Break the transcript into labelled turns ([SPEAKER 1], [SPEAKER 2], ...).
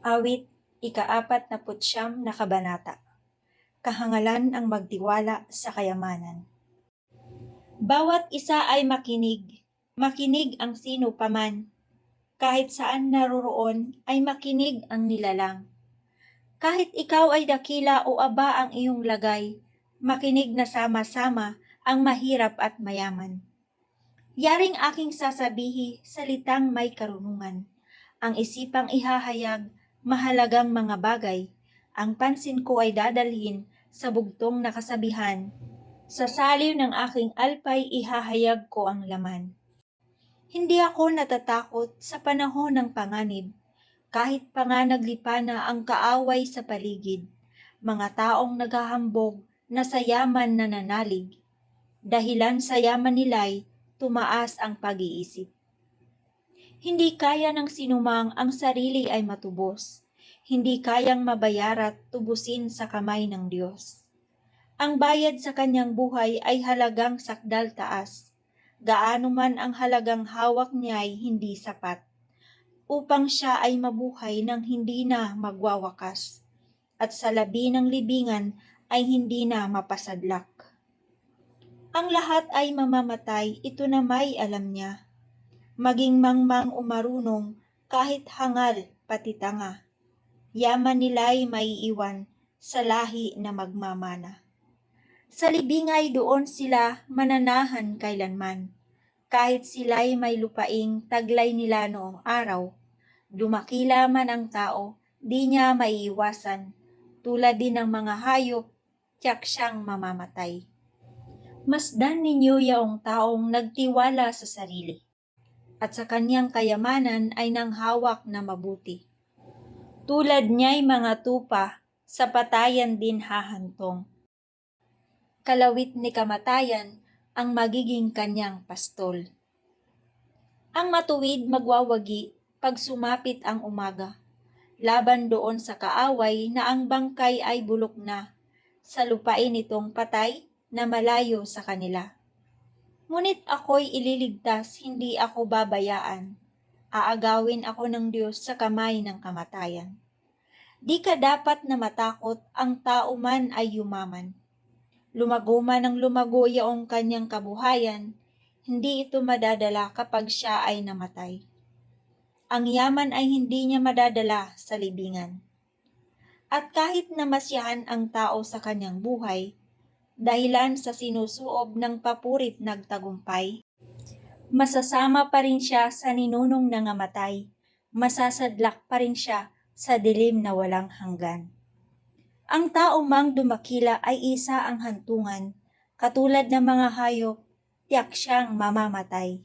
[SPEAKER 1] Awit, ika-49 na kabanata. Kahangalan ang magtiwala sa kayamanan. Bawat isa ay makinig, makinig ang sino paman. Kahit saan naroroon ay makinig ang nilalang. Kahit ikaw ay dakila o aba ang iyong lagay, makinig na sama-sama ang mahirap at mayaman. Yaring aking sasabihi, salitang may karunungan. Ang isipang ihahayag, mahalagang mga bagay. Ang pansin ko ay dadalhin sa bugtong na kasabihan. Sa saliw ng aking alpay ihahayag ko ang laman. Hindi ako natatakot sa panahon ng panganib. Kahit pa nga naglipa na ang kaaway sa paligid. Mga taong naghahambog na sa yaman na nanalig. Dahilan sa yaman nila'y tumaas ang pag-iisip. Hindi kaya ng sinumang ang sarili ay matubos. Hindi kayang mabayarat tubusin sa kamay ng Diyos. Ang bayad sa kanyang buhay ay halagang sakdal taas. Gaano man ang halagang hawak niya ay hindi sapat. Upang siya ay mabuhay nang hindi na magwawakas. At sa labi ng libingan ay hindi na mapasadlak. Ang lahat ay mamamatay, ito na may alam niya. Maging mangmang o marunong, kahit hangal pati tanga. Yaman nila'y maiiwan sa lahi na magmamana. Sa libingay doon sila mananahan kailanman. Kahit sila'y may lupaing taglay nila noong araw. Dumakila man ang tao, di niya maiiwasan. Tulad din ng mga hayop, tiyak siyang mamamatay. Masdan ninyo yaong taong nagtiwala sa sarili. At sa kanyang kayamanan ay nanghawak na mabuti. Tulad niya'y mga tupa, sa patayan din hahantong. Kalawit ni kamatayan ang magiging kanyang pastol. Ang matuwid magwawagi pag sumapit ang umaga, laban doon sa kaaway na ang bangkay ay bulok na, sa lupain itong patay na malayo sa kanila. Ngunit ako'y ililigtas, hindi ako babayaan. Aagawin ako ng Diyos sa kamay ng kamatayan. Di ka dapat na matakot, ang tao man ay yumaman. Lumago man ang lumago yaong kanyang kabuhayan, hindi ito madadala kapag siya ay namatay. Ang yaman ay hindi niya madadala sa libingan. At kahit namasyahan ang tao sa kanyang buhay, dahilan sa sinusuob ng papurit nagtagumpay, masasama pa rin siya sa ninunong nangamatay, masasadlak pa rin siya sa dilim na walang hanggan. Ang tao mang dumakila ay isa ang hantungan, katulad ng mga hayop, tiyak siyang mamamatay.